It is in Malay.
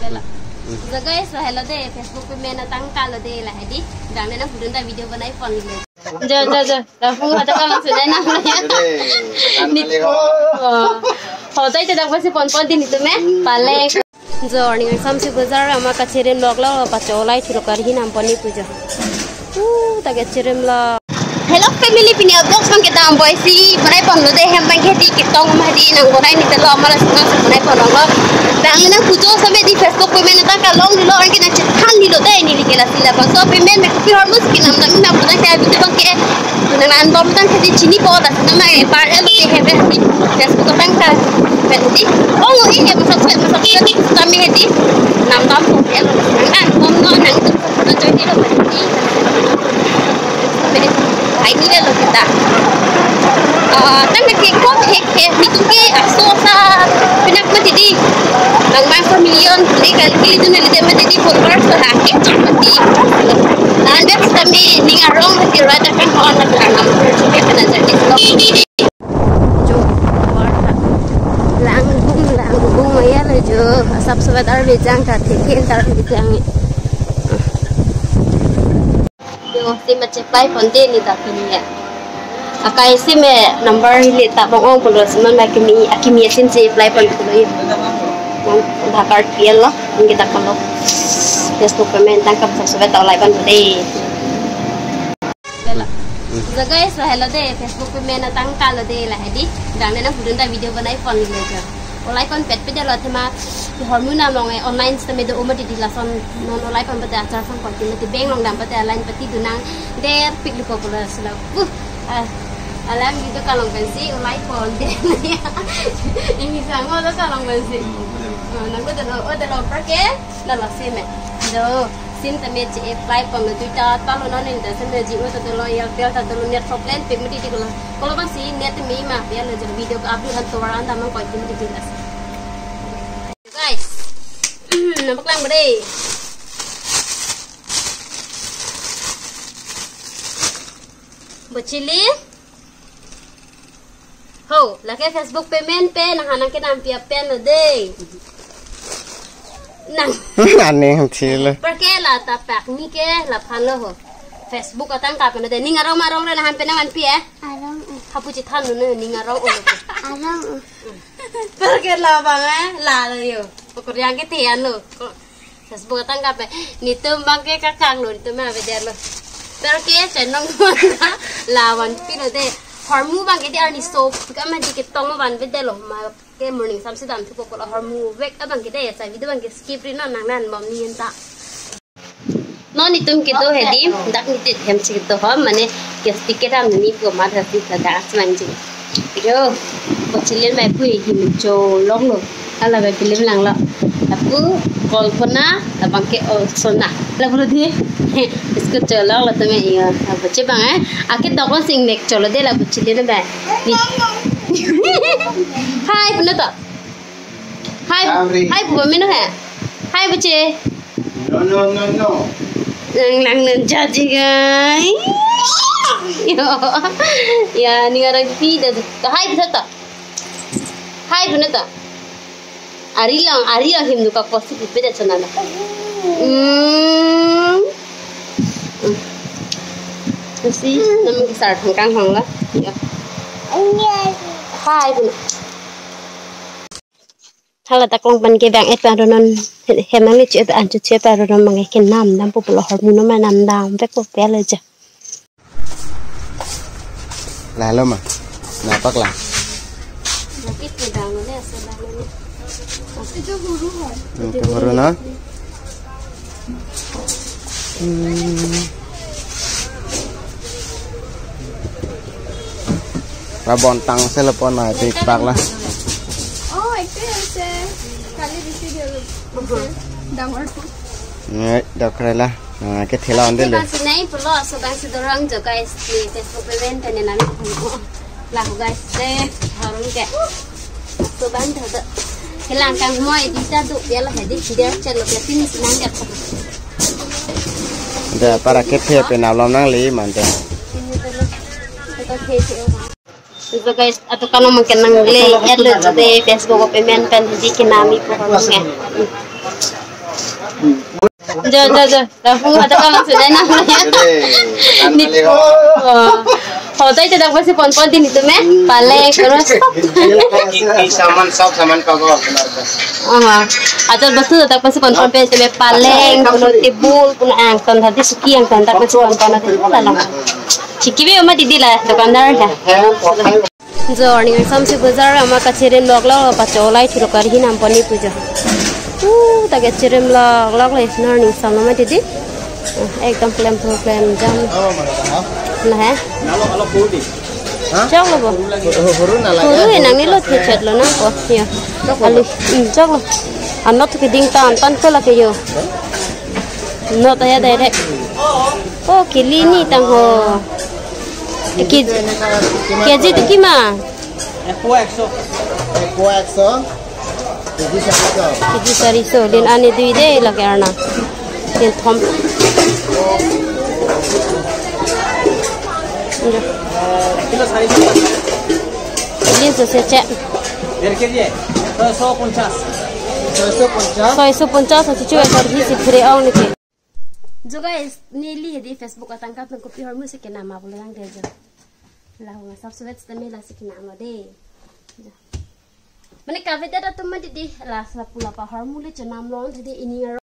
So guys, hello deh. Facebook पे मैं नतंग कालो दे lah di. Jangan nak bukan dah video बनाई phone ni. Jauh. Dah pun ada kalau sudah nak. Ni. Hoda itu dah pasti phone di ni tu me. Pale. Jauh ni sam si bazar ama kacirem log la pacholai thilo karhi nam pani puja. Tak kacirem la. Hello family punya box bang kita ambil si berai pon lo deh hem bang kita kitong mahdi nang berai ni terlalu amalah senang berai pon lo. Bang nang pujo sampai di Facebook pemain nang kalong di lo orang kita cetan di lo deh ini dikira sila pas so pemain mek kopi hormus kinam nang nang berai kayak gitu bang ke nang andom tang kita cini poda nang nang par lo deh hem di Facebook tang ka di oh ini masuk di kami di nam tam ya nang ngom nang itu foto jadi lo berhenti. Ini dia loh kita. Tangga kekop hek itu ke asosa pinak mati di. Nang main familion legal kili tu neli dia mati di followers lah hek mati. Nanda kami ningarong hati rada kan kawan nak langam berjuang kena jadi vlog. Jo warta langung ya lo jo asap sobat arbijang kat hek tar bijang. Si macam play ponte ni tak kini ya. Akai si me number ini tak bongong puluh semen mai kimi sin si play pon puluh ya. Dah card piel lah, kita kalau Facebook pemain tangkap sesuatu atau lain pun boleh. So guys, hello deh Facebook pemain tangkal lo deh lah di. Jangan nak bukan dah video बनाई phone ni aja. Olay kon pet pe jalo tema hormona long online sistem itu umur di lason non olay kon pete acara sang kon ti beng long dam pete line peti dunang der pik lu ko bola sela alam gitu kalong bensi olay kon de ini sango do kalong bensi nang ko do lo perke la la seme do sim tame che apply pang lo tuita talo non in da seme ji o to lo ya pel ta lo net problem pe meti di ko kalau bang si net mi ma pel lo video ko upload han to waran ta mang ko ti meti di guys nampak lang bade bocili ho laki Facebook payment pe nang ke nam pia pen lo deh nang aneh cile perke la tapak ni ke la phalo ho Facebook atang ka pen de ningarong marong le han penang an pi arong hapu chithan no ningarong o arong perke la bang la yo pokor yang ke tian lo Facebook atang ka pe ni tum bang ke kakang lo tum ma be der lo perke chenong lawan pi lo de hormu bang ke di ani so ka ma di ke tong ban be de lo ma ke morning sam sidam thu ko la hormu wek abang ke de sa video bang ke skip ri no nang nan mom ni ta no ni tum ke to hedi dak ni te hem chi to ha mane ke ticket am ni ko ma tha ti da asman ji yo bocilin mai pui hi mi cho long lo ala be film lang lo aku kolpana abang ke sona la bro di इसको चलो ला तो मैं ये बच्चे बांगे आके दबा सिंग नेक चलो दे ला बच्चे ले ना हाय पुनो तो हाय बुआ मिनो है हाय बच्चे no nang nang jadi guys ya ni orang pi dah हाय bisa तो हाय पुनो तो ari lang him duka positif beda chana na Kasi naman start hanggang hangla. Hi. Hala taklong pan ke bang et paronon hemang le che an che paronon mangai ken nam popular hormono ma nam dam pe ko pele ja. La lo ma. Na pak la. Nakit ke dang le asala le. Itu guru ha. Itu guru na. Rabon tang selepon mah tikpak lah. Oh, itu se kali di video dangor tu. Nggak, dah keren lah. Nah, kita hilang dulu. Masih naik perlu, sebang sedorang jo guys di Facebook event dan nanti lah guys deh harus ke. Sebang dah hilang kang semua bisa tu biarlah jadi dia celo ke sini senang dia. Dah para kita penalom nang li mantap. So guys, ato kano mungkin nang le adlo jode Facebook payment pen di kinami po kamo nga. Dah pun ada kan sudah nak ya. Họ tới cho đang pon din itu meh, paleng terus. Saman kau. Atau betul tak pasti pon pe itu meh paleng, puno tibul, puno angton tadi suki yang tak pasti pon itu lalang. Ciki be oma didi lah दुकानदार है. Jorning samsi bazar ama kacirin log pacolai thurukar hi nam pani puja. Tak kacirin log le narning samama didi. Ekdam plan jam. Nah है chok lo bo huru enang ni lo chet lo na ko yo alu chok lo anot ke ding tan ko la ke yo no ta ya dai o kili ni tang ho keji tu ki ma keji sariso din ane dui de la ke arna din thom Ini sosecek. Berapa dia? 650. 650 cucu ekor di sini orang ni. Juga nili di Facebook atangkat nak kopi hormu sekian nama boleh yang kerja. Lah, subscribe setemi lah sekian nama deh. Mana kafe dah tu mandi di lah 10 hormu le cenam long jadi ini